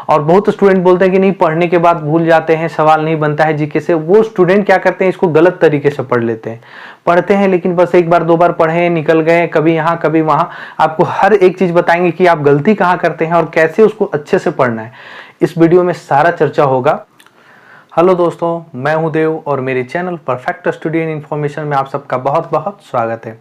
और बहुत स्टूडेंट बोलते हैं कि नहीं पढ़ने के बाद भूल जाते हैं, सवाल नहीं बनता है जीके से। वो स्टूडेंट क्या करते हैं, इसको गलत तरीके से पढ़ लेते हैं। पढ़ते हैं लेकिन बस एक बार दो बार पढ़े, निकल गए, कभी यहाँ कभी वहाँ। आपको हर एक चीज बताएंगे कि आप गलती कहाँ करते हैं और कैसे उसको अच्छे से पढ़ना है। इस वीडियो में सारा चर्चा होगा। हेलो दोस्तों, मैं हूं देव और मेरे channel perfect study and information में आप सबका बहुत बहुत स्वागत है।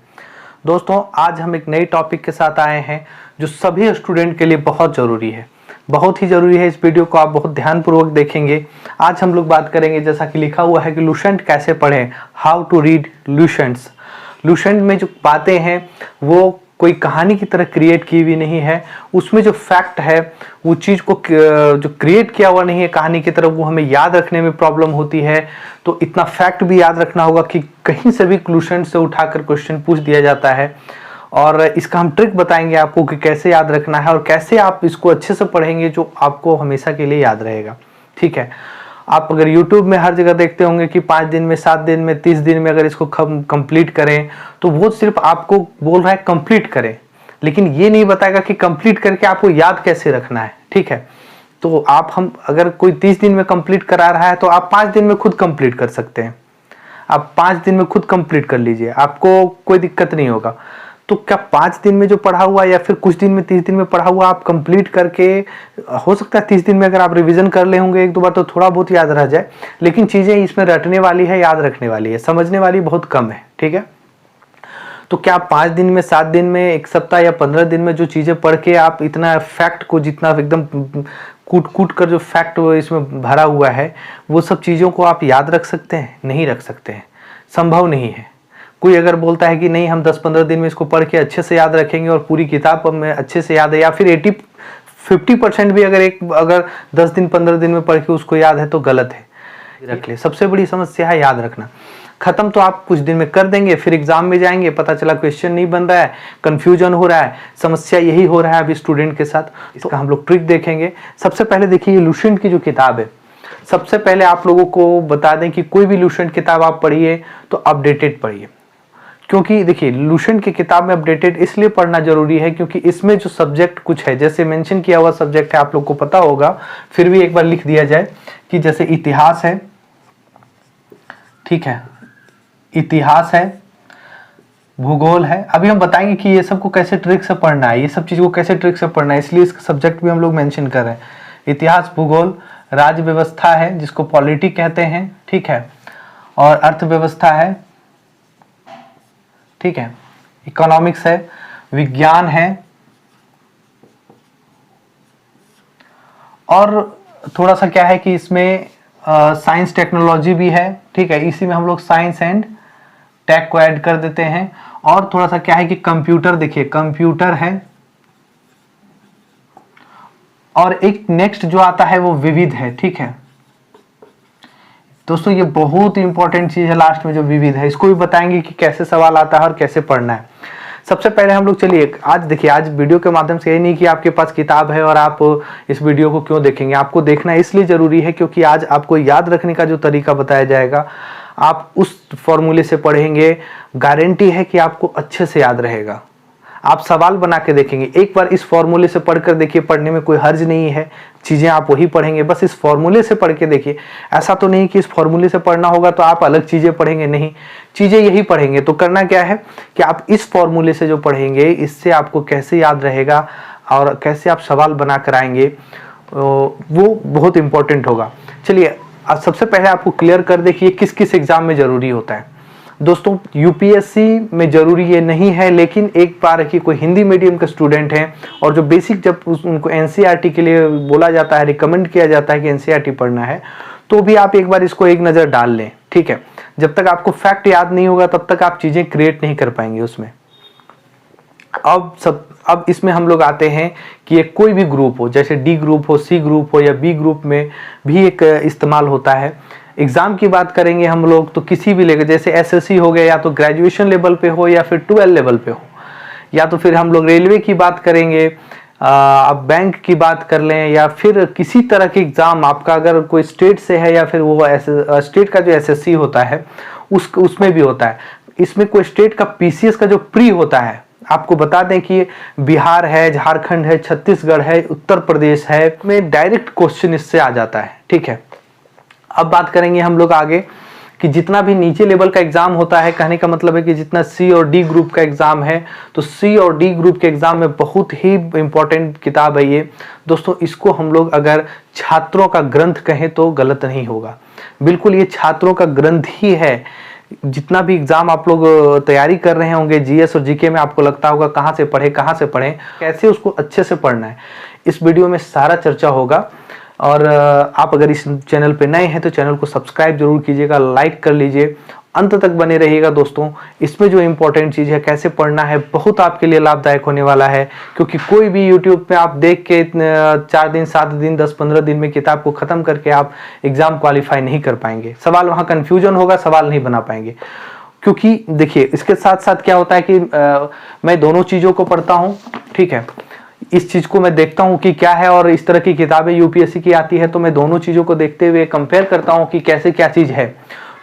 दोस्तों, आज हम एक नई टॉपिक के साथ आए हैं जो सभी स्टूडेंट के लिए बहुत ज़रूरी है, बहुत ही ज़रूरी है। इस वीडियो को आप बहुत ध्यानपूर्वक देखेंगे। आज हम लोग बात करेंगे, जैसा कि लिखा हुआ है कि लुसेंट कैसे पढ़ें, हाउ टू रीड लुसेंट्स। लुसेंट में जो बातें हैं वो कोई कहानी की तरह क्रिएट की हुई नहीं है। उसमें जो फैक्ट है वो चीज़ को जो क्रिएट किया हुआ नहीं है कहानी की तरह, वो हमें याद रखने में प्रॉब्लम होती है। तो इतना फैक्ट भी याद रखना होगा कि कहीं से भी लुसेंट से उठाकर क्वेश्चन पूछ दिया जाता है। और इसका हम ट्रिक बताएंगे आपको कि कैसे याद रखना है और कैसे आप इसको अच्छे से पढ़ेंगे जो आपको हमेशा के लिए याद रहेगा। ठीक है, आप अगर YouTube में हर जगह देखते होंगे कि 5 दिन में, 7 दिन में, 30 दिन में अगर इसको कंप्लीट करें, तो वो सिर्फ आपको बोल रहा है कंप्लीट करें, लेकिन ये नहीं बताएगा कि कंप्लीट करके आपको याद कैसे रखना है। ठीक है, तो हम अगर कोई 30 दिन में कंप्लीट करा रहा है तो आप 5 दिन में खुद कंप्लीट कर सकते हैं। आप 5 दिन में खुद कंप्लीट कर लीजिए, आपको कोई दिक्कत नहीं होगा। तो क्या 5 दिन में जो पढ़ा हुआ या फिर कुछ दिन में, 30 दिन में पढ़ा हुआ आप कंप्लीट करके, हो सकता है 30 दिन में अगर आप रिवीजन कर ले होंगे एक दो बार तो थोड़ा बहुत याद रह जाए, लेकिन चीज़ें इसमें रटने वाली है, याद रखने वाली है, समझने वाली बहुत कम है। ठीक है, तो क्या 5 दिन में, 7 दिन में, एक सप्ताह या 15 दिन में जो चीज़ें पढ़ के आप इतना फैक्ट को, जितना एकदम कूट कूट कर जो फैक्ट इसमें भरा हुआ है, वो सब चीज़ों को आप याद रख सकते हैं? नहीं रख सकते हैं, संभव नहीं है। कोई अगर बोलता है कि नहीं हम 10-15 दिन में इसको पढ़ के अच्छे से याद रखेंगे और पूरी किताब में अच्छे से याद है, या फिर 50% भी अगर 10 दिन 15 दिन में पढ़ के उसको याद है, तो गलत है। रख ले, सबसे बड़ी समस्या है याद रखना। खत्म तो आप कुछ दिन में कर देंगे, फिर एग्जाम में जाएंगे, पता चला क्वेश्चन नहीं बन रहा है, कंफ्यूजन हो रहा है। समस्या यही हो रहा है अभी स्टूडेंट के साथ। इसका हम लोग ट्रिक देखेंगे। सबसे पहले देखिए, लुसेंट की जो किताब है, सबसे पहले आप लोगों को बता दें कि कोई भी लुसेंट किताब आप पढ़िए तो अपडेटेड पढ़िए। क्योंकि देखिए, लुसेंट की किताब में अपडेटेड इसलिए पढ़ना जरूरी है क्योंकि इसमें जो सब्जेक्ट कुछ है, जैसे मेंशन किया हुआ सब्जेक्ट है, आप लोग को पता होगा, फिर भी एक बार लिख दिया जाए कि जैसे इतिहास है, ठीक है, इतिहास है, भूगोल है। अभी हम बताएंगे कि ये सब को कैसे ट्रिक से पढ़ना है, ये सब चीज को कैसे ट्रिक से पढ़ना है, इसलिए इसका सब्जेक्ट भी हम लोग मेंशन कर रहे हैं। इतिहास, भूगोल, राज्य व्यवस्था है जिसको पॉलिटी कहते हैं, ठीक है, और अर्थव्यवस्था है, ठीक है, इकोनॉमिक्स है, विज्ञान है, और थोड़ा सा क्या है कि इसमें साइंस टेक्नोलॉजी भी है। ठीक है, इसी में हम लोग साइंस एंड टेक को ऐड कर देते हैं। और थोड़ा सा क्या है कि कंप्यूटर, देखिए कंप्यूटर है, और एक नेक्स्ट जो आता है वो विविध है। ठीक है दोस्तों, ये बहुत इंपॉर्टेंट चीज है लास्ट में जो विविध है, इसको भी बताएंगे कि कैसे सवाल आता है और कैसे पढ़ना है। सबसे पहले हम लोग चलिए, आज देखिए, आज वीडियो के माध्यम से ये नहीं कि आपके पास किताब है और आप इस वीडियो को क्यों देखेंगे, आपको देखना इसलिए जरूरी है क्योंकि आज आपको याद रखने का जो तरीका बताया जाएगा, आप उस फॉर्मूले से पढ़ेंगे, गारंटी है कि आपको अच्छे से याद रहेगा। आप सवाल बना के देखेंगे, एक बार इस फॉर्मूले से पढ़कर देखिए, पढ़ने में कोई हर्ज नहीं है, चीजें आप वही पढ़ेंगे, बस इस फॉर्मूले से पढ़ के देखिए। ऐसा तो नहीं कि इस फॉर्मूले से पढ़ना होगा तो आप अलग चीजें पढ़ेंगे, नहीं, चीजें यही पढ़ेंगे। तो करना क्या है कि आप इस फॉर्मूले से जो पढ़ेंगे, इससे आपको कैसे याद रहेगा और कैसे आप सवाल बना कर आएंगे, वो बहुत इंपॉर्टेंट होगा। चलिए, सबसे पहले आपको क्लियर कर देखिए किस किस एग्जाम में जरूरी होता है। दोस्तों, यूपीएससी में जरूरी ये नहीं है, लेकिन एक बार कि कोई हिंदी मीडियम के स्टूडेंट हैं और जो बेसिक, जब उनको एनसीईआरटी के लिए बोला जाता है, रिकमेंड किया जाता है कि एनसीईआरटी पढ़ना है, तो भी आप एक बार इसको एक नज़र डाल लें। ठीक है, जब तक आपको फैक्ट याद नहीं होगा तब तक आप चीज़ें क्रिएट नहीं कर पाएंगे उसमें। अब इसमें हम लोग आते हैं कि ये कोई भी ग्रुप हो, जैसे डी ग्रुप हो, सी ग्रुप हो या बी ग्रुप में भी एक इस्तेमाल होता है। एग्जाम की बात करेंगे हम लोग तो किसी भी लेकर, जैसे एसएससी हो गया, या तो ग्रेजुएशन लेवल पे हो या फिर 12 लेवल पे हो, या तो फिर हम लोग रेलवे की बात करेंगे, अब बैंक की बात कर लें, या फिर किसी तरह के एग्जाम आपका अगर कोई स्टेट से है, या फिर वो स्टेट का जो एसएससी होता है उसमें भी होता है। इसमें कोई स्टेट का पीसीएस का जो प्री होता है आपको बता दें कि बिहार है, झारखंड है, छत्तीसगढ़ है, उत्तर प्रदेश है, में डायरेक्ट क्वेश्चन इससे आ जाता है। ठीक है, अब बात करेंगे हम लोग आगे कि जितना भी नीचे लेवल का एग्जाम होता है, कहने का मतलब है कि जितना सी और डी ग्रुप का एग्जाम है, तो सी और डी ग्रुप के एग्जाम में बहुत ही इंपॉर्टेंट किताब है ये दोस्तों। इसको हम लोग अगर छात्रों का ग्रंथ कहें तो गलत नहीं होगा, बिल्कुल ये छात्रों का ग्रंथ ही है। जितना भी एग्जाम आप लोग तैयारी कर रहे होंगे जीएस और जीके में, आपको लगता होगा कहाँ से पढ़ें, कैसे उसको अच्छे से पढ़ना है, इस वीडियो में सारा चर्चा होगा। और आप अगर इस चैनल पे नए हैं तो चैनल को सब्सक्राइब जरूर कीजिएगा, लाइक कर लीजिए, अंत तक बने रहिएगा दोस्तों। इसमें जो इम्पोर्टेंट चीज़ है, कैसे पढ़ना है, बहुत आपके लिए लाभदायक होने वाला है, क्योंकि कोई भी यूट्यूब पे आप देख के 4 दिन 7 दिन 10-15 दिन में किताब को ख़त्म करके आप एग्ज़ाम क्वालिफाई नहीं कर पाएंगे। सवाल वहाँ कन्फ्यूजन होगा, सवाल नहीं बना पाएंगे। क्योंकि देखिए इसके साथ साथ क्या होता है कि मैं दोनों चीज़ों को पढ़ता हूँ। ठीक है, इस चीज को मैं देखता हूं कि क्या है, और इस तरह की किताबें यूपीएससी की आती है तो मैं दोनों चीजों को देखते हुए कंपेयर करता हूं कि कैसे क्या चीज है।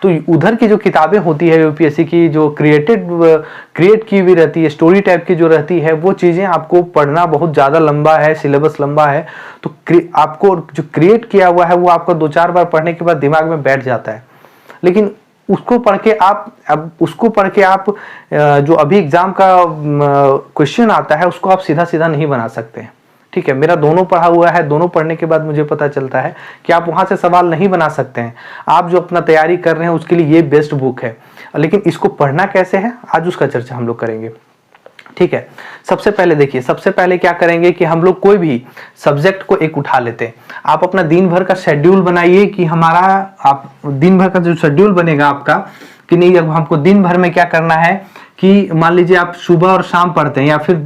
तो उधर की जो किताबें होती है यूपीएससी की, जो क्रिएट की हुई रहती है, स्टोरी टाइप की जो रहती है, वो चीजें आपको पढ़ना बहुत ज्यादा लंबा है, सिलेबस लंबा है, तो आपको जो क्रिएट किया हुआ है वो आपको 2-4 बार पढ़ने के बाद दिमाग में बैठ जाता है। लेकिन उसको पढ़ के आप जो अभी एग्जाम का क्वेश्चन आता है उसको आप सीधा सीधा नहीं बना सकते। ठीक है, मेरा दोनों पढ़ा हुआ है, दोनों पढ़ने के बाद मुझे पता चलता है कि आप वहां से सवाल नहीं बना सकते हैं। आप जो अपना तैयारी कर रहे हैं उसके लिए ये बेस्ट बुक है, लेकिन इसको पढ़ना कैसे है आज उसका चर्चा हम लोग करेंगे। ठीक है, सबसे पहले देखिए, सबसे पहले क्या करेंगे कि हम लोग कोई भी सब्जेक्ट को एक उठा लेते हैं। आप अपना दिन भर का शेड्यूल बनाइए कि हमारा, आप दिन भर का जो शेड्यूल बनेगा आपका कि नहीं, अब हमको दिन भर में क्या करना है कि मान लीजिए आप सुबह और शाम पढ़ते हैं या फिर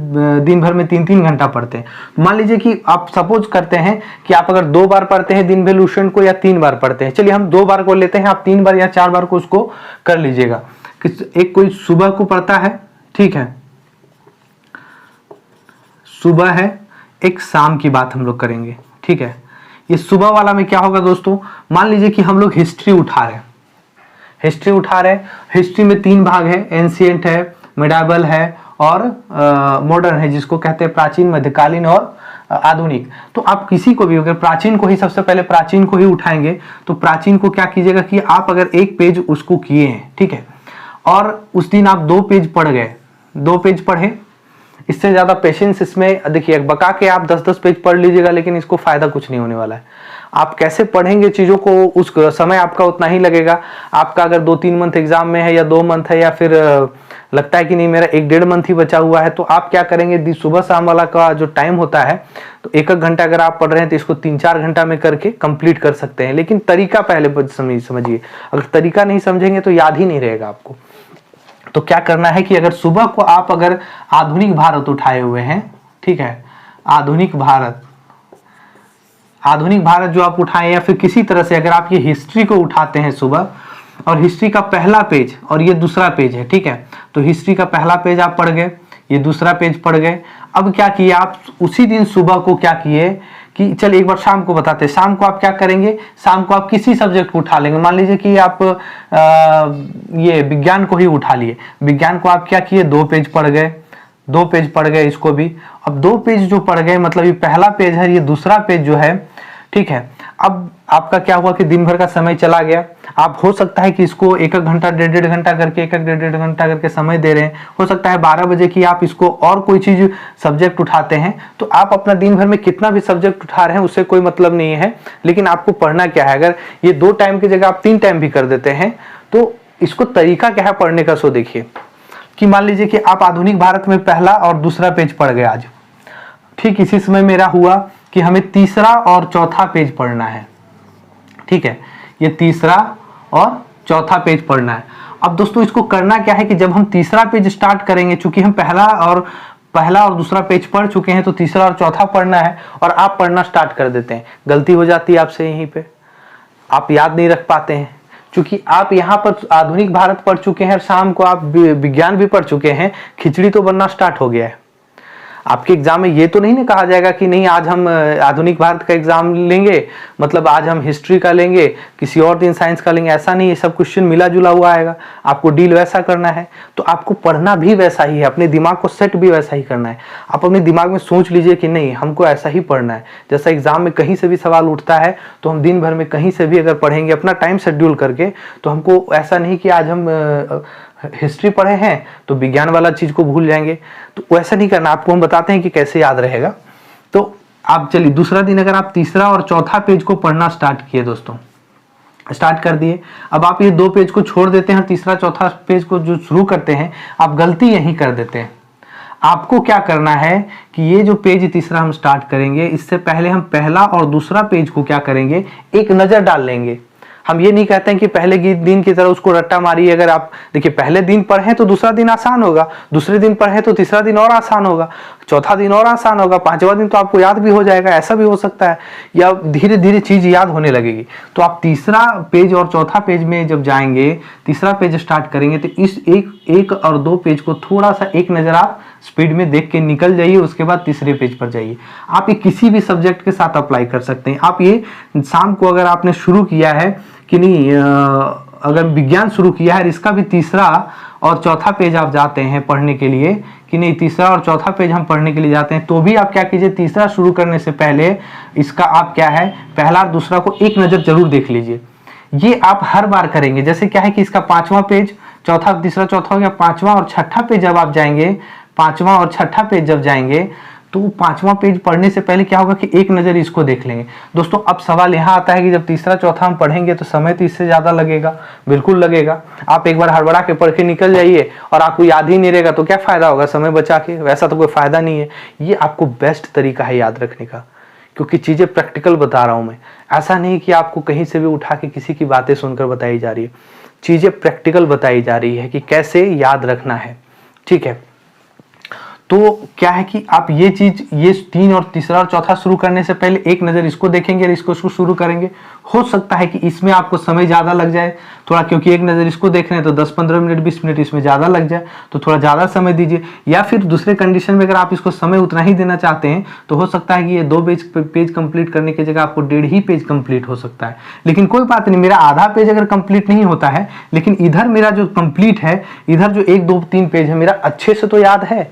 दिन भर में 3-3 घंटा पढ़ते हैं। मान लीजिए कि आप सपोज करते हैं कि आप अगर 2 बार पढ़ते हैं दिन वैल्यूएशन को या 3 बार पढ़ते हैं, चलिए हम 2 बार को लेते हैं, आप 3 बार या 4 बार को उसको कर लीजिएगा। एक कोई सुबह को पढ़ता है, ठीक है, सुबह है, एक शाम की बात हम लोग करेंगे। ठीक है, ये सुबह वाला में क्या होगा दोस्तों, मान लीजिए कि हम लोग हिस्ट्री उठा रहे हैं, हिस्ट्री में 3 भाग है, एंशिएंट है, मिडाइवल है और मॉडर्न है, जिसको कहते हैं प्राचीन, मध्यकालीन और आधुनिक। तो आप किसी को भी, अगर प्राचीन को ही सबसे पहले प्राचीन को ही उठाएंगे तो प्राचीन को क्या कीजिएगा कि आप अगर 1 पेज उसको किए हैं, ठीक है, और उस दिन आप 2 पेज पढ़ गए, 2 पेज पढ़े, इससे ज्यादा पेशेंस इसमें देखिए, बका के आप 10-10 पेज पढ़ लीजिएगा लेकिन इसको फायदा कुछ नहीं होने वाला है। आप कैसे पढ़ेंगे चीजों को, उस समय आपका उतना ही लगेगा। आपका अगर 2-3 मंथ एग्जाम में है या 2 मंथ है, या फिर लगता है कि नहीं मेरा 1-1.5 मंथ ही बचा हुआ है, तो आप क्या करेंगे, सुबह शाम वाला का जो टाइम होता है तो 1-1 घंटा अगर आप पढ़ रहे हैं तो इसको 3-4 घंटा में करके कंप्लीट कर सकते हैं। लेकिन तरीका पहले समझिए, अगर तरीका नहीं समझेंगे तो याद ही नहीं रहेगा आपको। तो क्या करना है कि अगर सुबह को आप अगर आधुनिक भारत उठाए हुए हैं, ठीक है, आधुनिक भारत जो आप उठाए, या फिर किसी तरह से अगर आप ये हिस्ट्री को उठाते हैं सुबह, और हिस्ट्री का पहला पेज और ये दूसरा पेज है, ठीक है, तो हिस्ट्री का पहला पेज आप पढ़ गए, ये दूसरा पेज पढ़ गए। अब क्या किए आप उसी दिन सुबह को क्या किए कि चलिए एक बार शाम को बताते हैं। शाम को आप क्या करेंगे, शाम को आप किसी सब्जेक्ट को उठा लेंगे, मान लीजिए कि आप ये विज्ञान को ही उठा लिए, विज्ञान को आप क्या किए, 2 पेज पढ़ गए, 2 पेज पढ़ गए इसको भी। अब 2 पेज जो पढ़ गए, मतलब ये पहला पेज है, ये दूसरा पेज जो है, ठीक है। अब आपका क्या हुआ कि दिन भर का समय चला गया। आप हो सकता है कि इसको 1-1 घंटा 1.5 घंटा करके 1-1 घंटा करके समय दे रहे हैं, हो सकता है 12 बजे की आप इसको और कोई चीज सब्जेक्ट उठाते हैं, तो आप अपना दिन भर में कितना भी सब्जेक्ट उठा रहे हैं उससे कोई मतलब नहीं है। लेकिन आपको पढ़ना क्या है, अगर ये 2 टाइम की जगह आप 3 टाइम भी कर देते हैं तो इसको तरीका क्या है पढ़ने का, सो देखिए कि मान लीजिए कि आप आधुनिक भारत में पहला और दूसरा पेज पढ़ गए आज, ठीक इसी समय मेरा हुआ कि हमें तीसरा और चौथा पेज पढ़ना है, ठीक है, ये तीसरा और चौथा पेज पढ़ना है। अब दोस्तों इसको करना क्या है कि जब हम तीसरा पेज स्टार्ट करेंगे, चूंकि हम पहला और दूसरा पेज पढ़ चुके हैं, तो तीसरा और चौथा पढ़ना है, और आप पढ़ना स्टार्ट कर देते हैं। गलती हो जाती है आपसे यहीं पे, आप याद नहीं रख पाते हैं, क्योंकि आप यहाँ पर आधुनिक भारत पढ़ चुके हैं और शाम को आप विज्ञान भी पढ़ चुके हैं, खिचड़ी तो बनना स्टार्ट हो गया है। आपके एग्जाम में ये तो नहीं ना कहा जाएगा कि नहीं आज हम आधुनिक भारत का एग्जाम लेंगे, मतलब आज हम हिस्ट्री का लेंगे, किसी और दिन साइंस का लेंगे, ऐसा नहीं है। सब क्वेश्चन मिला जुला हुआ आएगा, आपको डील वैसा करना है, तो आपको पढ़ना भी वैसा ही है, अपने दिमाग को सेट भी वैसा ही करना है। आप अपने दिमाग में सोच लीजिए कि नहीं हमको ऐसा ही पढ़ना है। जैसा एग्जाम में कहीं से भी सवाल उठता है तो हम दिन भर में कहीं से भी अगर पढ़ेंगे अपना टाइम शेड्यूल करके, तो हमको ऐसा नहीं कि आज हम हिस्ट्री पढ़े हैं तो विज्ञान वाला चीज को भूल जाएंगे, तो वैसा नहीं करना। आपको हम बताते हैं कि कैसे याद रहेगा। तो आप चलिए दूसरा दिन अगर आप तीसरा और चौथा पेज को पढ़ना स्टार्ट किए दोस्तों, स्टार्ट कर दिए, अब आप ये 2 पेज को छोड़ देते हैं, तीसरा चौथा पेज को जो शुरू करते हैं, आप गलती यही कर देते हैं। आपको क्या करना है कि ये जो पेज तीसरा हम स्टार्ट करेंगे, इससे पहले हम पहला और दूसरा पेज को क्या करेंगे, एक नजर डाल लेंगे। हम ये नहीं कहते हैं कि पहले दिन की तरह उसको रट्टा मारिए। अगर आप देखिए पहले दिन पढ़े तो दूसरा दिन आसान होगा, दूसरे दिन पढ़े तो तीसरा दिन और आसान होगा, चौथा दिन और आसान होगा, पांचवा दिन तो आपको याद भी हो जाएगा, ऐसा भी हो सकता है, या धीरे धीरे चीज याद होने लगेगी। तो आप तीसरा पेज और चौथा पेज में जब जाएंगे, तीसरा पेज स्टार्ट करेंगे, तो इस एक और 2 पेज को थोड़ा सा एक नजर आप स्पीड में देख के निकल जाइए, उसके बाद तीसरे पेज पर जाइए। आप ये किसी भी सब्जेक्ट के साथ अप्लाई कर सकते हैं। आप ये शाम को अगर आपने शुरू किया है कि नहीं, अगर विज्ञान शुरू किया है, इसका भी तीसरा और चौथा पेज आप जाते हैं पढ़ने के लिए कि नहीं, तीसरा और चौथा पेज हम पढ़ने के लिए जाते हैं, तो भी आप क्या कीजिए, तीसरा शुरू करने से पहले इसका आप क्या है, पहला और दूसरा को एक नजर जरूर देख लीजिए। ये आप हर बार करेंगे। जैसे क्या है कि इसका 5वां पेज, चौथा तीसरा चौथा हो गया, 5वां और छठा पेज जब आप जाएंगे, 5वां और छठा पेज जब जाएंगे, तो 5वां पेज पढ़ने से पहले क्या होगा कि एक नजर इसको देख लेंगे। दोस्तों अब सवाल यहाँ आता है कि जब तीसरा चौथा हम पढ़ेंगे तो समय तो इससे ज्यादा लगेगा, बिल्कुल लगेगा। आप एक बार हड़बड़ा के पढ़ के निकल जाइए और आपको याद ही नहीं रहेगा तो क्या फायदा होगा समय बचा के, वैसा तो कोई फायदा नहीं है। ये आपको बेस्ट तरीका है याद रखने का, क्योंकि चीजें प्रैक्टिकल बता रहा हूं मैं। ऐसा नहीं कि आपको कहीं से भी उठा के किसी की बातें सुनकर बताई जा रही है, चीजें प्रैक्टिकल बताई जा रही है कि कैसे याद रखना है। ठीक है, तो क्या है कि आप ये चीज, ये 3 और तीसरा और चौथा शुरू करने से पहले एक नजर इसको देखेंगे और इसको शुरू करेंगे। हो सकता है कि इसमें आपको समय ज्यादा लग जाए थोड़ा, क्योंकि एक नजर इसको देख रहे हैं तो 10-15 मिनट 20 मिनट इसमें ज्यादा लग जाए, तो थोड़ा ज्यादा समय दीजिए। या फिर दूसरे कंडीशन में अगर आप इसको समय उतना ही देना चाहते हैं तो हो सकता है कि ये 2 पेज कंप्लीट करने की जगह आपको 1.5 ही पेज कंप्लीट हो सकता है। लेकिन कोई बात नहीं, मेरा आधा पेज अगर कंप्लीट नहीं होता है, लेकिन इधर मेरा जो कंप्लीट है, इधर जो 1 2 3 पेज है मेरा अच्छे से तो याद है,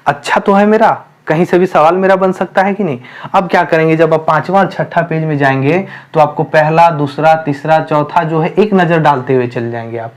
अच्छा तो है मेरा, कहीं से भी सवाल मेरा बन सकता है कि नहीं। अब क्या करेंगे, जब आप 5वां और छठा पेज में जाएंगे तो आपको पहला दूसरा तीसरा चौथा जो है एक नजर डालते हुए चल जाएंगे। आप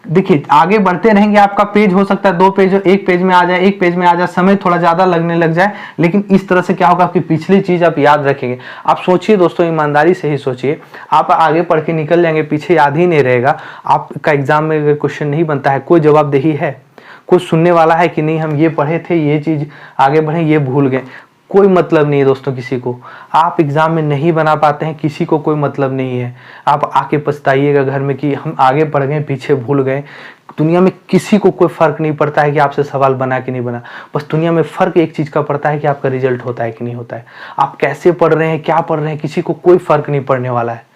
देखिए आगे बढ़ते रहेंगे, आपका पेज हो सकता है 2 पेज, 1 पेज में आ जाए, 1 पेज में आ जाए, समय थोड़ा ज्यादा लगने लग जाए, लेकिन इस तरह से क्या होगा, आपकी पिछली चीज आप याद रखेंगे। आप सोचिए दोस्तों, ईमानदारी से ही सोचिए, आप आगे पढ़ के निकल जाएंगे, पीछे याद ही नहीं रहेगा। आपका एग्जाम में अगर क्वेश्चन नहीं बनता है, कोई जवाबदेही है, कुछ सुनने वाला है कि नहीं हम ये पढ़े थे, ये चीज आगे बढ़े, ये भूल गए, कोई मतलब नहीं है दोस्तों किसी को। आप एग्जाम में नहीं बना पाते हैं, किसी को कोई मतलब नहीं है। आप आके पछताइएगा घर में कि हम आगे बढ़ गए पीछे भूल गए। दुनिया में किसी को कोई फर्क नहीं पड़ता है कि आपसे सवाल बना कि नहीं बना, बस दुनिया में फर्क एक चीज का पड़ता है कि आपका रिजल्ट होता है कि नहीं होता है। आप कैसे पढ़ रहे हैं, क्या पढ़ रहे हैं, किसी को कोई फर्क नहीं पड़ने वाला है,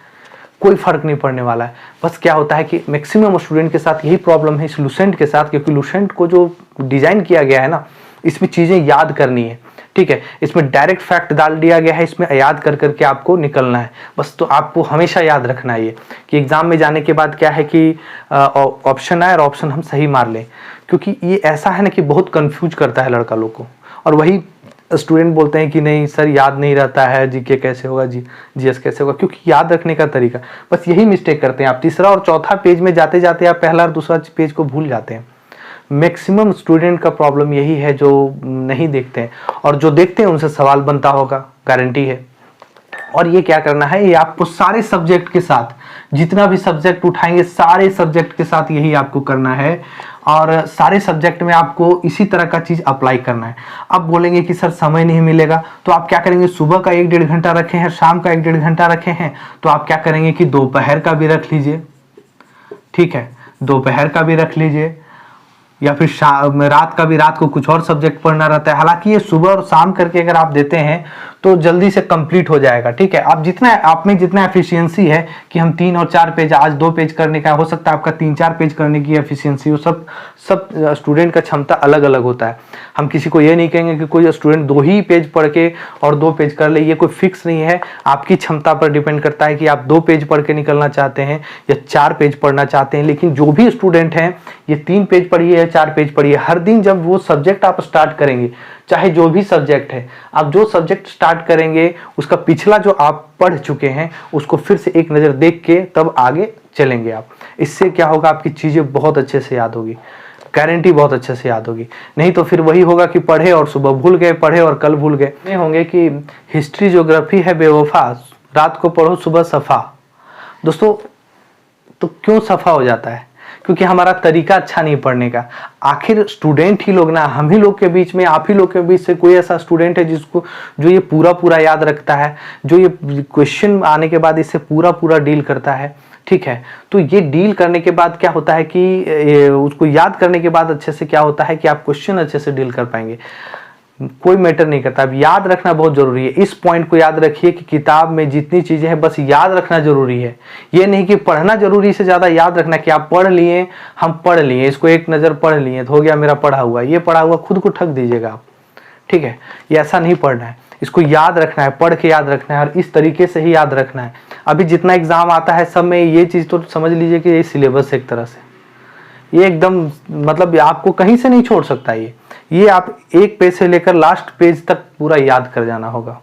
कोई फर्क नहीं पड़ने वाला है। बस क्या होता है कि मैक्सिमम स्टूडेंट के साथ यही प्रॉब्लम है इस लुसेंट के साथ, क्योंकि लुसेंट को जो डिजाइन किया गया है ना, इसमें चीजें याद करनी है। ठीक है, इसमें डायरेक्ट फैक्ट डाल दिया गया है, इसमें याद कर करके आपको निकलना है बस। तो आपको हमेशा याद रखना है ये कि एग्जाम में जाने के बाद क्या है कि ऑप्शन आए और ऑप्शन हम सही मार लें, क्योंकि ये ऐसा है ना कि बहुत कंफ्यूज करता है लड़का लोग को, और वही स्टूडेंट बोलते हैं कि नहीं सर याद नहीं रहता है, जीके कैसे होगा, जीएस कैसे होगा, क्योंकि याद रखने का तरीका, बस यही मिस्टेक करते हैं आप। तीसरा और चौथा पेज में जाते जाते आप पहला और दूसरा पेज को भूल जाते हैं। मैक्सिमम स्टूडेंट का प्रॉब्लम यही है जो नहीं देखते हैं, और जो देखते हैं उनसे सवाल बनता होगा, गारंटी है। और ये क्या करना है, ये आपको सारे सब्जेक्ट के साथ, जितना भी सब्जेक्ट उठाएंगे सारे सब्जेक्ट के साथ यही आपको करना है, और सारे सब्जेक्ट में आपको इसी तरह का चीज अप्लाई करना है। अब बोलेंगे कि सर समय नहीं मिलेगा, तो आप क्या करेंगे, सुबह का 1-1.5 घंटा रखे हैं, शाम का 1-1.5 घंटा रखे हैं, तो आप क्या करेंगे कि दोपहर का भी रख लीजिए। ठीक है, दोपहर का भी रख लीजिए, या फिर रात का भी, रात को कुछ और सब्जेक्ट पढ़ना रहता है। हालांकि ये सुबह और शाम करके अगर आप देते हैं तो जल्दी से कंप्लीट हो जाएगा। ठीक है, आप जितना आप में जितना एफिशिएंसी है कि हम 3 और 4 पेज, आज 2 पेज करने का हो सकता है, आपका 3-4 पेज करने की एफिशिएंसी हो, सब स्टूडेंट का क्षमता अलग अलग होता है। हम किसी को ये नहीं कहेंगे कि कोई स्टूडेंट 2 ही पेज पढ़ के और 2 पेज कर ले, ये कोई फिक्स नहीं है। आपकी क्षमता पर डिपेंड करता है कि आप 2 पेज पढ़ के निकलना चाहते हैं या 4 पेज पढ़ना चाहते हैं। लेकिन जो भी स्टूडेंट हैं, ये 3 पेज पढ़िए या 4 पेज पढ़िए, हर दिन जब वो सब्जेक्ट आप स्टार्ट करेंगे, चाहे जो भी सब्जेक्ट है, आप जो सब्जेक्ट स्टार्ट करेंगे उसका पिछला जो आप पढ़ चुके हैं उसको फिर से एक नज़र देख के तब आगे चलेंगे आप। इससे क्या होगा, आपकी चीज़ें बहुत अच्छे से याद होगी, गारंटी बहुत अच्छे से याद होगी। नहीं तो फिर वही होगा कि पढ़े और सुबह भूल गए, पढ़े और कल भूल गए। ये होंगे कि हिस्ट्री ज्योग्राफी है बेवफा, रात को पढ़ो सुबह सफ़ा। दोस्तों, तो क्यों सफ़ा हो जाता है? क्योंकि हमारा तरीका अच्छा नहीं पढ़ने का। आखिर स्टूडेंट ही लोग ना, हम ही लोग के बीच में, आप ही लोग के बीच से कोई ऐसा स्टूडेंट है जिसको जो ये पूरा पूरा याद रखता है, जो ये क्वेश्चन आने के बाद इससे पूरा पूरा डील करता है। ठीक है, तो ये डील करने के बाद क्या होता है कि उसको याद करने के बाद अच्छे से क्या होता है कि आप क्वेश्चन अच्छे से डील कर पाएंगे। कोई मैटर नहीं करता, अब याद रखना बहुत जरूरी है। इस पॉइंट को याद रखिए कि किताब में जितनी चीजें हैं बस याद रखना जरूरी है। ये नहीं कि पढ़ना जरूरी से ज्यादा याद रखना कि आप पढ़ लिए, हम पढ़ लिए, इसको एक नजर पढ़ लिए तो हो गया मेरा पढ़ा हुआ, ये पढ़ा हुआ खुद को ठग दीजिएगा आप। ठीक है, ये ऐसा नहीं पढ़ना है, इसको याद रखना है, पढ़ के याद रखना है और इस तरीके से ही याद रखना है। अभी जितना एग्जाम आता है सब में ये चीज तो समझ लीजिए कि ये सिलेबस एक तरह से, ये एकदम मतलब आपको कहीं से नहीं छोड़ सकता। ये आप एक पेज से लेकर लास्ट पेज तक पूरा याद कर जाना होगा।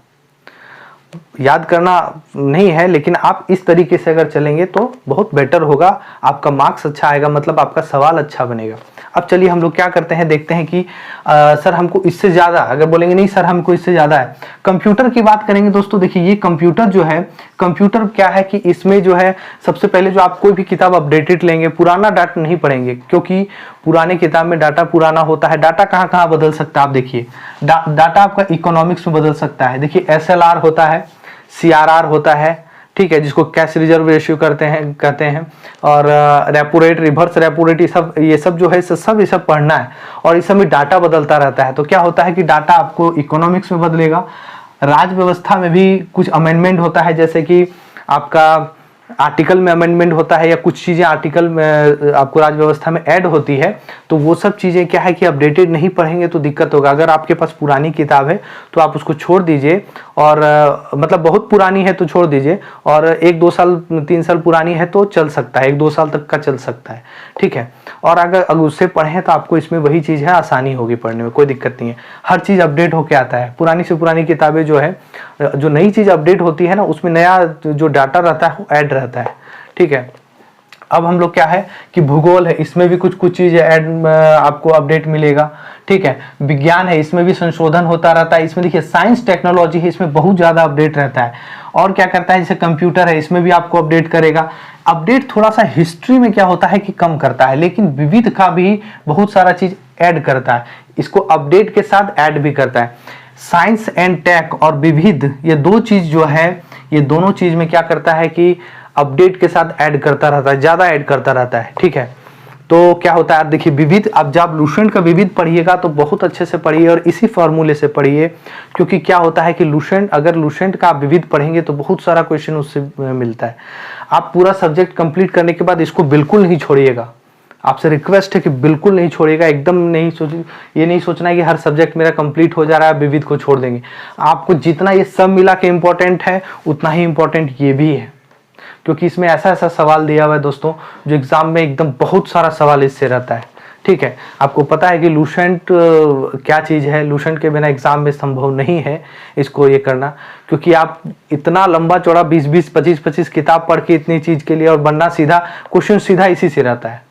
याद करना नहीं है, लेकिन आप इस तरीके से अगर चलेंगे तो बहुत बेटर होगा, आपका मार्क्स अच्छा आएगा, मतलब आपका सवाल अच्छा बनेगा। अब चलिए हम लोग क्या करते हैं, देखते हैं कि सर हमको इससे ज़्यादा, अगर बोलेंगे नहीं सर हमको इससे ज़्यादा है, कंप्यूटर की बात करेंगे। दोस्तों देखिए, ये कंप्यूटर जो है, कंप्यूटर क्या है कि इसमें जो है सबसे पहले जो आप कोई भी किताब अपडेटेड लेंगे, पुराना डाटा नहीं पढ़ेंगे, क्योंकि पुराने किताब में डाटा पुराना होता है। डाटा कहाँ कहाँ बदल सकता है आप देखिए, डाटा आपका इकोनॉमिक्स में बदल सकता है। देखिए SLR होता है, CRR होता है, ठीक है, जिसको कैश रिजर्व रेशियो कहते हैं और repo rate, reverse repo rate, ये सब जो है ये सब पढ़ना है। और इस सब में डाटा बदलता रहता है। तो क्या होता है कि डाटा आपको इकोनॉमिक्स में बदलेगा। राज्य व्यवस्था में भी कुछ अमेंडमेंट होता है, जैसे कि आपका आर्टिकल में अमेंडमेंट होता है या कुछ चीज़ें आर्टिकल में आपको राज्य व्यवस्था में ऐड होती है। तो वो सब चीज़ें क्या है कि अपडेटेड नहीं पढ़ेंगे तो दिक्कत होगा। अगर आपके पास पुरानी किताब है तो आप उसको छोड़ दीजिए, और मतलब बहुत पुरानी है तो छोड़ दीजिए, और 1-2 साल 3 साल पुरानी है तो चल सकता है, 1-2 साल तक का चल सकता है। ठीक है, और अगर उससे पढ़ें तो आपको इसमें वही चीज़ है, आसानी होगी पढ़ने में, कोई दिक्कत नहीं है। हर चीज़ अपडेट होके आता है। पुरानी से पुरानी किताबें जो है, जो नई चीज़ अपडेट होती है ना, उसमें नया जो डाटा रहता है वो ऐड रहता है। ठीक है, अब हम लोग क्या है कि भूगोल है, इसमें भी कुछ चीज़ें ऐड आपको अपडेट मिलेगा। ठीक है, विज्ञान है, इसमें भी संशोधन होता रहता है। इसमें देखिए साइंस टेक्नोलॉजी है, इसमें बहुत ज़्यादा अपडेट रहता है। और क्या करता है, जैसे कंप्यूटर है, इसमें भी आपको अपडेट करेगा। अपडेट थोड़ा सा हिस्ट्री में क्या होता है कि कम करता है, लेकिन विविध का भी बहुत सारा चीज़ ऐड करता है, इसको अपडेट के साथ ऐड भी करता है। साइंस एंड टेक और विविध, ये 2 चीज़ जो है, ये दोनों चीज़ में क्या करता है कि अपडेट के साथ ऐड करता रहता है, ज़्यादा ऐड करता रहता है। ठीक है, तो क्या होता है, आप देखिए विविध, अब जब लुसेंट का विविध पढ़िएगा तो बहुत अच्छे से पढ़िए और इसी फॉर्मूले से पढ़िए, क्योंकि क्या होता है कि लुसेंट, अगर लुसेंट का आप विविध पढ़ेंगे तो बहुत सारा क्वेश्चन उससे मिलता है। आप पूरा सब्जेक्ट कंप्लीट करने के बाद इसको बिल्कुल नहीं छोड़िएगा, आपसे रिक्वेस्ट है कि बिल्कुल नहीं छोड़िएगा, एकदम नहीं ये नहीं सोचना है कि हर सब्जेक्ट मेरा कंप्लीट हो जा रहा है, विविध को छोड़ देंगे। आपको जितना ये सब मिला के इम्पोर्टेंट है उतना ही इम्पोर्टेंट ये भी है, क्योंकि इसमें ऐसा ऐसा सवाल दिया हुआ है दोस्तों, जो एग्जाम में एकदम बहुत सारा सवाल इससे रहता है। ठीक है, आपको पता है कि लुसेंट क्या चीज़ है, लुसेंट के बिना एग्जाम में संभव नहीं है इसको ये करना, क्योंकि आप इतना लंबा चौड़ा 20-20, 25-25 किताब पढ़ के इतनी चीज़ के लिए, और बनना सीधा क्वेश्चन सीधा इसी से रहता है,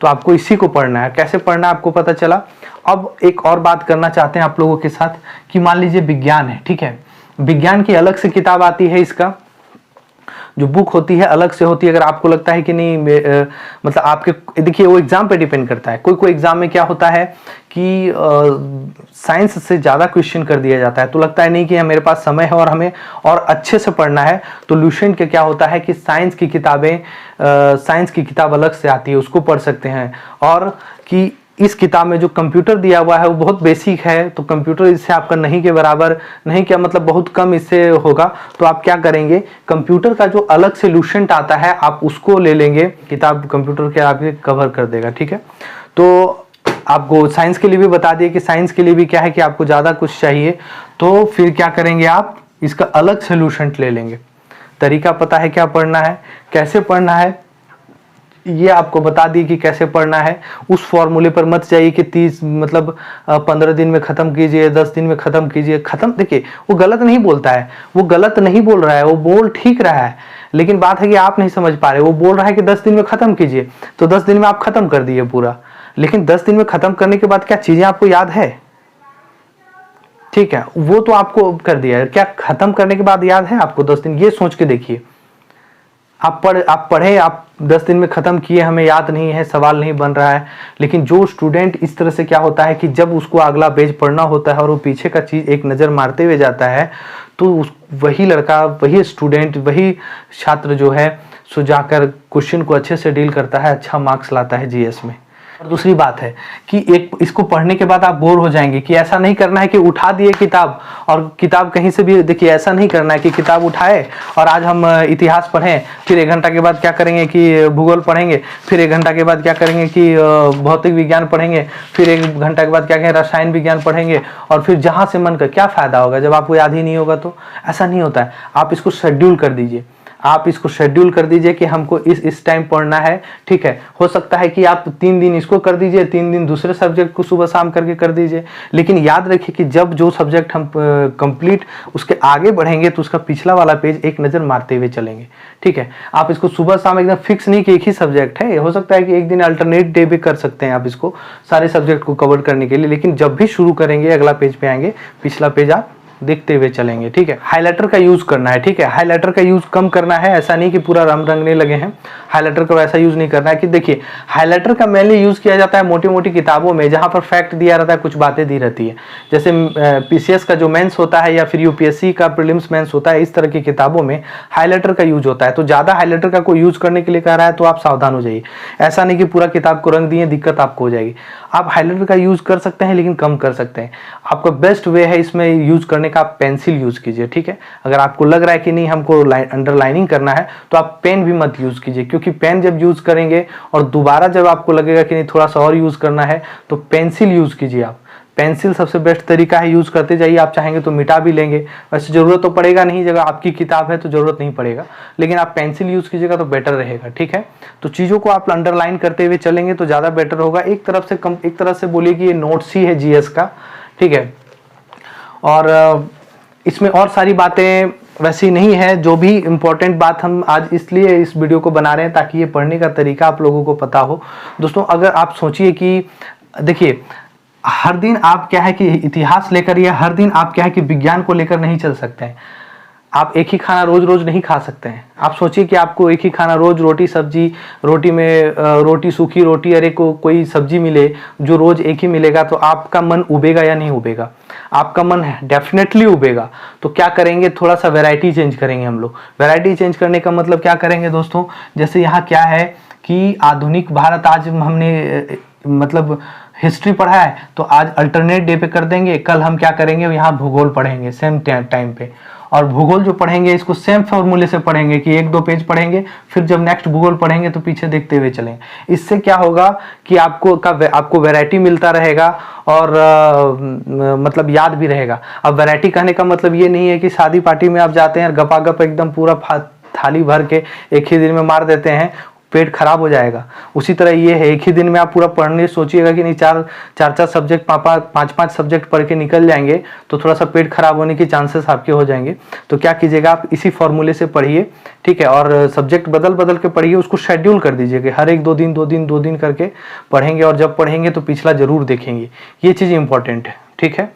तो आपको इसी को पढ़ना है। कैसे पढ़ना है आपको पता चला। अब एक और बात करना चाहते हैं आप लोगों के साथ कि मान लीजिए विज्ञान है, ठीक है, विज्ञान की अलग से किताब आती है, इसका जो बुक होती है अलग से होती है। अगर आपको लगता है कि नहीं मतलब आपके, देखिए वो एग्जाम पे डिपेंड करता है। कोई एग्जाम में क्या होता है कि साइंस से ज़्यादा क्वेश्चन कर दिया जाता है, तो लगता है नहीं कि मेरे पास समय है और हमें और अच्छे से पढ़ना है, तो लुसेंट के क्या होता है कि साइंस की किताब अलग से आती है, उसको पढ़ सकते हैं। और कि इस किताब में जो कंप्यूटर दिया हुआ है वो बहुत बेसिक है, तो कंप्यूटर इससे आपका नहीं के बराबर, नहीं क्या मतलब बहुत कम इससे होगा। तो आप क्या करेंगे, कंप्यूटर का जो अलग सोल्यूशन आता है आप उसको ले लेंगे, किताब कंप्यूटर के आपके कवर कर देगा, ठीक है। तो आपको साइंस के लिए भी बता दिए कि साइंस के लिए भी क्या है कि आपको ज़्यादा कुछ चाहिए, तो फिर क्या करेंगे, आप इसका अलग सोल्यूशन ले लेंगे। तरीका पता है क्या पढ़ना है, कैसे पढ़ना है, ये आपको बता दी कि कैसे पढ़ना है। उस फॉर्मूले पर मत जाइए कि 30 मतलब 15 दिन में ख़त्म कीजिए, 10 दिन में ख़त्म कीजिए। ख़त्म, देखिए वो गलत नहीं बोलता है, वो गलत नहीं बोल रहा है, वो बोल ठीक रहा है, लेकिन बात है कि आप नहीं समझ पा रहे। वो बोल रहा है कि 10 दिन में ख़त्म कीजिए, तो 10 दिन में आप ख़त्म कर दिए पूरा, लेकिन 10 दिन में ख़त्म करने के बाद क्या चीज़ें आपको याद है, ठीक है, वो तो आपको कर दिया है, क्या ख़त्म करने के बाद याद है आपको 10 दिन, ये सोच के देखिए। आप पढ़े, आप 10 दिन में ख़त्म किए, हमें याद नहीं है, सवाल नहीं बन रहा है। लेकिन जो स्टूडेंट इस तरह से क्या होता है कि जब उसको अगला पेज पढ़ना होता है और वो पीछे का चीज़ एक नज़र मारते हुए जाता है, तो वही लड़का, वही स्टूडेंट, वही छात्र जो है सो जाकर क्वेश्चन को अच्छे से डील करता है, अच्छा मार्क्स लाता है जीएस में। और दूसरी बात है कि एक इसको पढ़ने के बाद आप बोर हो जाएंगे, कि ऐसा नहीं करना है कि उठा दिए किताब और किताब कहीं से भी, देखिए ऐसा नहीं करना है कि किताब उठाए और आज हम इतिहास पढ़ें, फिर 1 घंटा के बाद क्या करेंगे कि भूगोल पढ़ेंगे, फिर 1 घंटा के बाद क्या करेंगे कि भौतिक विज्ञान पढ़ेंगे, फिर 1 घंटा के बाद क्या कहेंगे रसायन विज्ञान पढ़ेंगे, और फिर जहाँ से मन कर, क्या फ़ायदा होगा जब आपको याद ही नहीं होगा। तो ऐसा नहीं होता है, आप इसको शेड्यूल कर दीजिए, आप इसको शेड्यूल कर दीजिए कि हमको इस टाइम पढ़ना है, ठीक है। हो सकता है कि आप 3 दिन इसको कर दीजिए, 3 दिन दूसरे सब्जेक्ट को सुबह शाम करके कर दीजिए, लेकिन याद रखिए कि जब जो सब्जेक्ट हम कंप्लीट उसके आगे बढ़ेंगे तो उसका पिछला वाला पेज एक नज़र मारते हुए चलेंगे, ठीक है। आप इसको सुबह शाम एकदम फिक्स नहीं कि एक ही सब्जेक्ट है, हो सकता है कि एक दिन अल्टरनेट डे भी कर सकते हैं आप इसको सारे सब्जेक्ट को कवर करने के लिए, लेकिन जब भी शुरू करेंगे अगला पेज पे आएंगे, पिछला पेज आप देखते हुए चलेंगे, ठीक है। हाइलाइटर का यूज करना है, ठीक है, हाइलाइटर का यूज कम करना है, ऐसा नहीं कि पूरा रंग रंगने लगे हैं, हाइलाइटर का वैसा यूज नहीं करना है। कि देखिए हाइलाइटर का मेनली यूज किया जाता है मोटी मोटी किताबों में जहां पर फैक्ट दिया रहता है, कुछ बातें दी रहती है, जैसे पीसीएस का जो मेंस होता है या फिर यूपीएससी का प्रीलिम्स मेंस होता है, इस तरह की किताबों में हाइलाइटर का यूज होता है। तो ज्यादा हाइलाइटर का कोई यूज करने के लिए कह रहा है तो आप सावधान हो जाइए, ऐसा नहीं कि पूरा किताब को रंग दिए, दिक्कत आपको हो जाएगी। आप हाइलाइटर का यूज कर सकते हैं लेकिन कम कर सकते हैं। आपका बेस्ट वे है इसमें यूज करने का, आप पेंसिल यूज कीजिए, ठीक है। अगर आपको लग रहा है कि नहीं हमको अंडरलाइनिंग करना है तो आप पेन भी मत यूज कीजिए, क्योंकि पेन जब यूज करेंगे और दोबारा जब आपको लगेगा कि नहीं थोड़ा सा और यूज करना है तो पेंसिल यूज कीजिए। आप पेंसिल सबसे बेस्ट तरीका है, यूज करते जाइए, आप चाहेंगे तो मिटा भी लेंगे, वैसे जरूरत तो पड़ेगा नहीं, जगह आपकी किताब है तो जरूरत नहीं पड़ेगा, लेकिन आप पेंसिल यूज कीजिएगा तो बेटर रहेगा, ठीक है। तो चीजों को आप अंडरलाइन करते हुए चलेंगे तो ज्यादा बेटर होगा। एक तरफ से बोलिए कि ये नोट्स ही है जीएस का, ठीक है। और इसमें और सारी बातें वैसी नहीं है, जो भी इम्पोर्टेंट बात हम आज इसलिए इस वीडियो को बना रहे हैं ताकि ये पढ़ने का तरीका आप लोगों को पता हो। दोस्तों अगर आप सोचिए कि देखिए हर दिन आप क्या है कि इतिहास लेकर, या हर दिन आप क्या है कि विज्ञान को लेकर नहीं चल सकते हैं। आप एक ही खाना रोज रोज नहीं खा सकते हैं। आप सोचिए कि आपको एक ही खाना रोज रोटी सब्जी, रोटी में रोटी सूखी रोटी, अरे को कोई सब्जी मिले जो रोज एक ही मिलेगा, तो आपका मन उबेगा या नहीं उबेगा? आपका मन डेफिनेटली उबेगा। तो क्या करेंगे, थोड़ा सा वैरायटी चेंज करेंगे हम लोग। वैरायटी चेंज करने का मतलब क्या करेंगे दोस्तों, जैसे यहाँ क्या है कि आधुनिक भारत, आज हमने मतलब हिस्ट्री पढ़ा है तो आज अल्टरनेट डे पे कर देंगे, कल हम क्या करेंगे यहाँ भूगोल पढ़ेंगे सेम टाइम पे। और भूगोल जो पढ़ेंगे इसको सेम फॉर्मूले से पढ़ेंगे कि 1-2 पेज पढ़ेंगे, फिर जब नेक्स्ट भूगोल पढ़ेंगे तो पीछे देखते हुए चलेंगे। इससे क्या होगा कि आपको वैरायटी मिलता रहेगा और मतलब याद भी रहेगा। अब वैरायटी कहने का मतलब ये नहीं है कि शादी पार्टी में आप जाते हैं गपागप एकदम पूरा थाली भर के एक ही दिन में मार देते हैं, पेट खराब हो जाएगा। उसी तरह ये है, एक ही दिन में आप पूरा पढ़ने सोचिएगा कि नहीं 4 सब्जेक्ट 5 सब्जेक्ट पढ़ के निकल जाएंगे तो थोड़ा सा पेट खराब होने के चांसेस आपके हो जाएंगे। तो क्या कीजिएगा, आप इसी फॉर्मूले से पढ़िए, ठीक है। और सब्जेक्ट बदल के पढ़िए, उसको शेड्यूल कर दीजिए कि हर एक 2 दिन करके पढ़ेंगे, और जब पढ़ेंगे तो पिछला जरूर देखेंगे। ये चीज़ इंपॉर्टेंट है, ठीक है।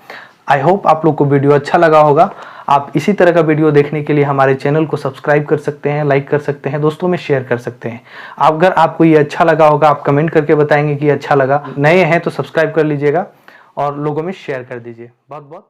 आई होप आप लोग को वीडियो अच्छा लगा होगा। आप इसी तरह का वीडियो देखने के लिए हमारे चैनल को सब्सक्राइब कर सकते हैं, लाइक कर सकते हैं, दोस्तों में शेयर कर सकते हैं। अगर आपको ये अच्छा लगा होगा, आप कमेंट करके बताएंगे कि अच्छा लगा। नए हैं तो सब्सक्राइब कर लीजिएगा और लोगों में शेयर कर दीजिए। बहुत बहुत